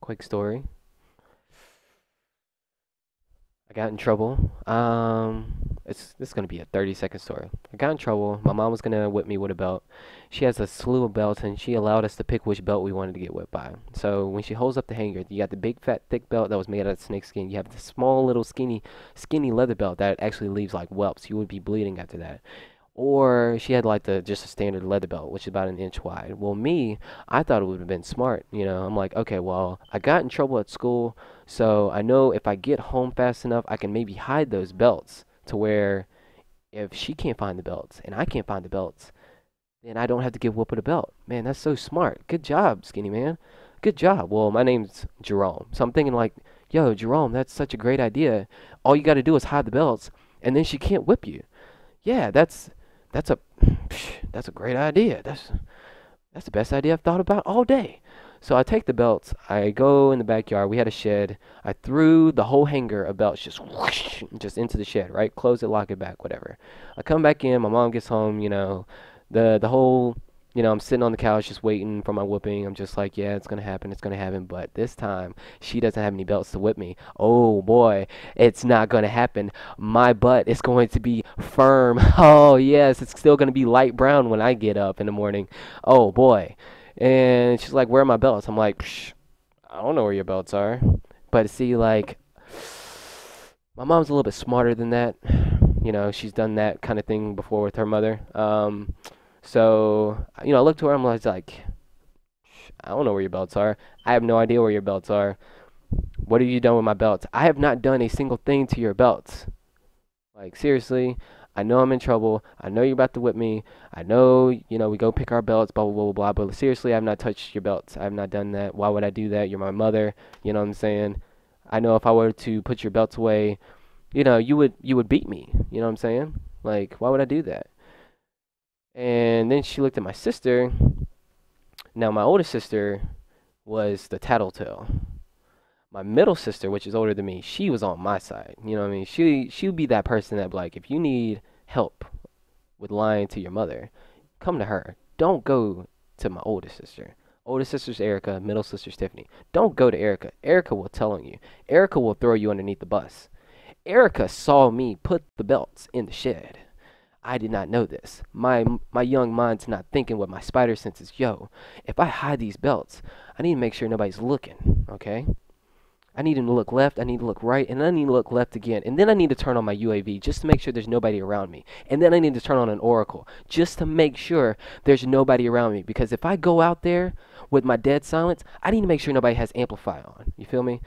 quick story. I got in trouble. It's this is gonna be a 30-second story. I got in trouble. My mom was gonna whip me with a belt. She has a slew of belts, and she allowed us to pick which belt we wanted to get whipped by. So when she holds up the hanger, you got the big, fat, thick belt that was made out of snake skin. You have the small, little, skinny leather belt that actually leaves like whelps. You would be bleeding after that. Or she had like the just a standard leather belt, which is about an inch wide. Well, me, I thought it would have been smart. I'm like, okay, well, I got in trouble at school, so I know if I get home fast enough, I can maybe hide those belts to where if she can't find the belts and I can't find the belts, then I don't have to give Whooper the belt. Man, that's so smart. Good job, skinny man. Good job. Well, my name's Jerome, so I'm thinking like, yo, Jerome, that's such a great idea. All you got to do is hide the belts, and then she can't whip you. Yeah, that's a that's a great idea. That's the best idea I've thought about all day. So I take the belts. I go in the backyard. We had a shed. I threw the whole hanger of belts just whoosh, just into the shed. Right, close it, lock it back, whatever. I come back in. My mom gets home. The whole I'm sitting on the couch just waiting for my whooping. I'm just like, yeah, it's gonna happen. It's gonna happen. But this time, she doesn't have any belts to whip me. Oh boy, it's not gonna happen. My butt is going to be firm. Oh yes, it's still gonna be light brown when I get up in the morning. Oh boy. And she's like, where are my belts? I'm like, Psh, I don't know where your belts are. But see, like, my mom's a little bit smarter than that. She's done that kind of thing before with her mother. So I look to her. I'm like, I don't know where your belts are. I have no idea where your belts are. What have you done with my belts? I have not done a single thing to your belts. Like, seriously, I know I'm in trouble. I know you're about to whip me. I know, we go pick our belts, blah, blah, blah, blah, blah. But seriously, I have not touched your belts. I have not done that. Why would I do that? You're my mother. You know what I'm saying? I know if I were to put your belts away, you would beat me. You know what I'm saying? Like, why would I do that? And then she looked at my sister. Now, my older sister was the tattletale. My middle sister, which is older than me, she was on my side. You know what I mean? She would be that person that, like, if you need help with lying to your mother, come to her. Don't go to my older sister. Older sister's Erica, middle sister's Tiffany. Don't go to Erica. Erica will tell on you. Erica will throw you underneath the bus. Erica saw me put the belts in the shed. I did not know this. My young mind's not thinking with my spider senses. Yo, if I hide these belts, I need to make sure nobody's looking, okay? I need to look left, I need to look right, and then I need to look left again. And then I need to turn on my UAV just to make sure there's nobody around me. And then I need to turn on an Oracle just to make sure there's nobody around me. Because if I go out there with my dead silence, I need to make sure nobody has Amplify on. You feel me?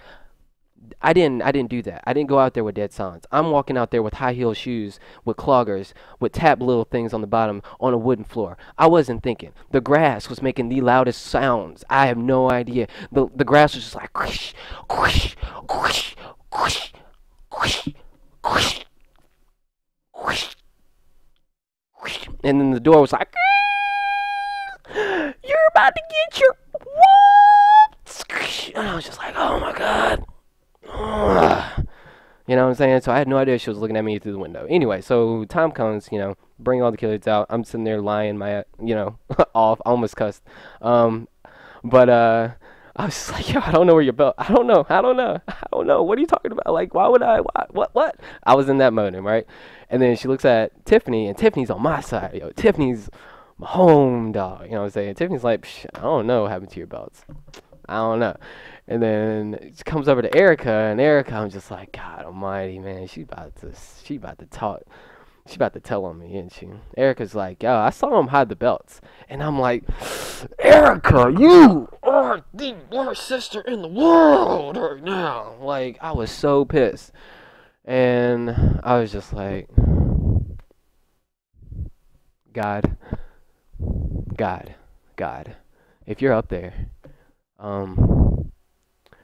I didn't do that. I didn't go out there with dead silence. I'm walking out there with high heel shoes, with cloggers, with tap little things on the bottom on a wooden floor. I wasn't thinking. The grass was making the loudest sounds. I have no idea. The grass was just like quish, quish, quish, quish, quish, quish, quish, quish. And then the door was like, you're about to get your what? And I was just like, oh my god. You know what I'm saying? So I had no idea she was looking at me through the window. Anyway, so time comes, bring all the kids out. I'm sitting there lying my, off. I almost cussed. But I was just like, yo, I don't know where your belt. I don't know. What are you talking about? Like, why would I? Why, what? I was in that moment, right? And then she looks at Tiffany, and Tiffany's on my side. Yo, Tiffany's my home dog. You know what I'm saying? Tiffany's like, I don't know what happened to your belts. I don't know. And then it comes over to Erica, and Erica, I'm just like, God Almighty, man, she about to talk, she about to tell on me, isn't she? Erica's like, yo, I saw him hide the belts, and I'm like, Erica, you are the worst sister in the world right now. Like, I was so pissed, and I was just like, God, God, God, if you're up there.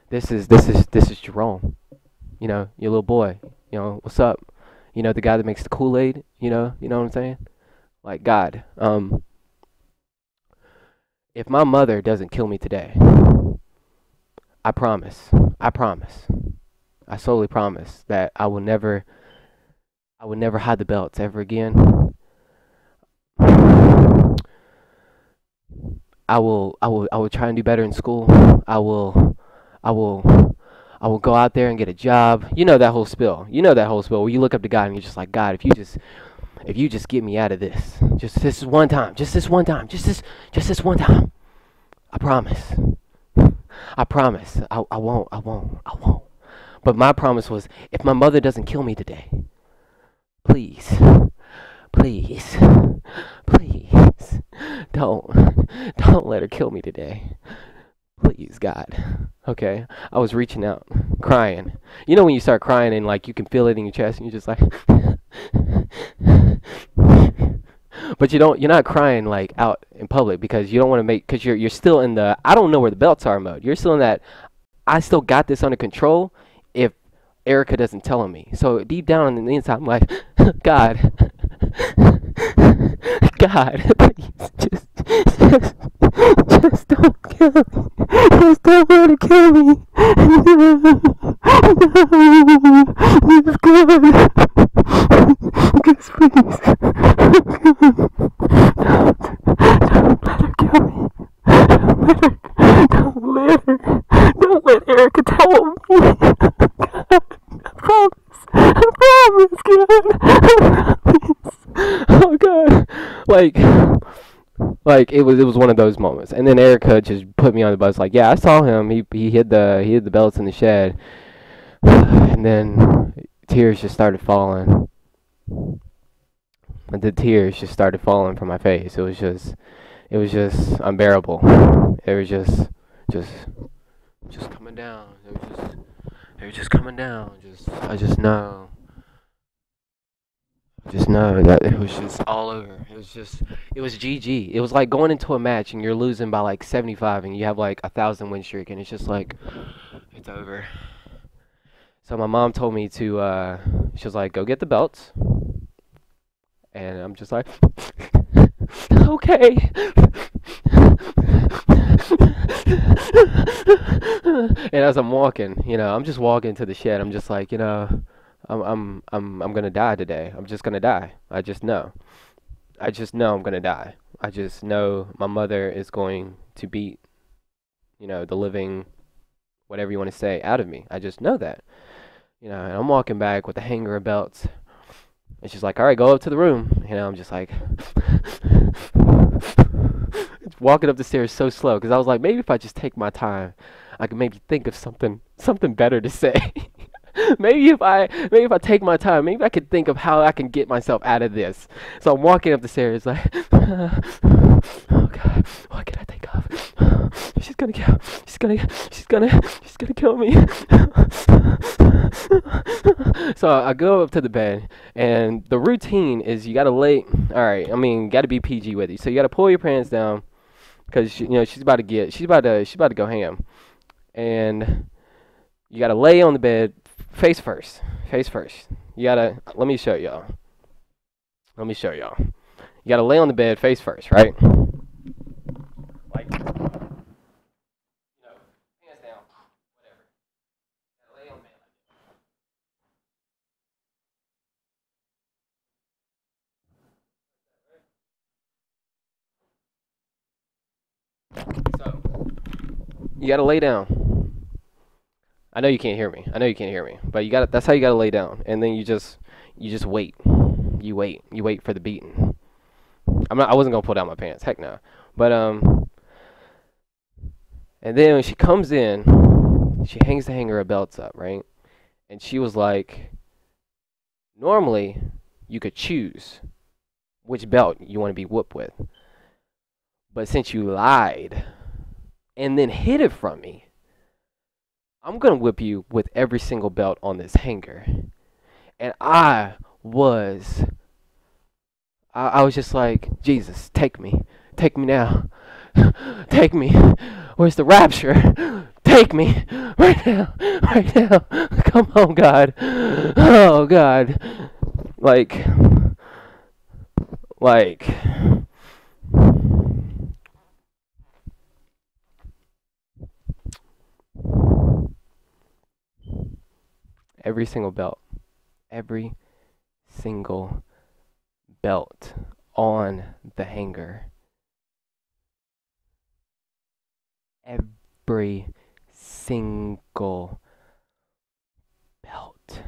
This is Jerome. Your little boy. What's up? The guy that makes the Kool-Aid. You know what I'm saying? Like, God. If my mother doesn't kill me today, I promise. I solely promise that I will never hide the belts ever again. I will try and do better in school. I will I will go out there and get a job. You know that whole spiel. You know that whole spiel where you look up to God and you're just like, God, if you just get me out of this, just this one time, just this one time, just this one time, I promise. I promise. I won't. I won't. I won't. But my promise was, if my mother doesn't kill me today, please, please, please, don't let her kill me today. Please, God. Okay. I was reaching out, crying. You know when you start crying and like you can feel it in your chest and you're just like but you're not crying like out in public because you don't want to make, because you're still in the I don't know where the belts are mode. You're still in that I still got this under control if Erica doesn't tell on me. So deep down on the inside I'm like, God, God, please just don't kill me. Just don't want to kill me. Just God. Just please. Don't let her kill me. Don't let Erica tell me. God, I promise. I promise, God. I promise. Oh God. Like it was one of those moments. And then Erica just put me on the bus like, yeah, I saw him. He hid the belts in the shed. And then tears just started falling. The tears just started falling from my face. It was just unbearable. It was just coming down. They were just coming down. I just know that it was just all over. It was GG. It was like going into a match and you're losing by like 75 and you have like 1,000 win streak and it's just like, it's over. So my mom told me to, she was like, go get the belts. And I'm just like, okay. And as I'm walking, I'm just walking to the shed. I'm just like, I'm gonna die today. I'm just gonna die. I just know I'm gonna die. I just know my mother is going to beat, the living, whatever you want to say, out of me. I just know that. And I'm walking back with the hanger of belts. And she's like, all right, go up to the room. I'm just like, walking up the stairs so slow. Because I was like, maybe if I just take my time, I could maybe think of something better to say. maybe if I take my time, maybe I could think of how I can get myself out of this. So I'm walking up the stairs like, oh God, what can I think of? She's gonna kill me. So I go up to the bed, and the routine is you gotta lay. All right, gotta be PG with you. So you gotta pull your pants down, cause she's about to go ham, and you gotta lay on the bed face first. You gotta let me show y'all. You gotta lay on the bed face first, right? Like, hands down, whatever. You gotta lay on the bed like that. So you gotta lay down. I know you can't hear me, but that's how you gotta lay down, and then you just wait. You wait for the beating. I wasn't gonna pull down my pants, heck no. But and then when she comes in, she hangs the hanger of belts up, right? And she was like, normally you could choose which belt you want to be whooped with, but since you lied and then hid it from me, I'm gonna whip you with every single belt on this hanger. And I was just like, Jesus, take me now. Take me. Where's the rapture? Take me right now. Come on, God. Oh, God. Like every single belt on the hanger, every single belt.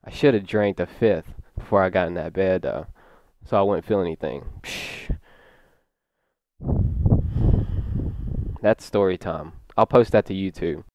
I should have drank the fifth before I got in that bed, though, so I wouldn't feel anything. Psh. That's story time. I'll post that to YouTube.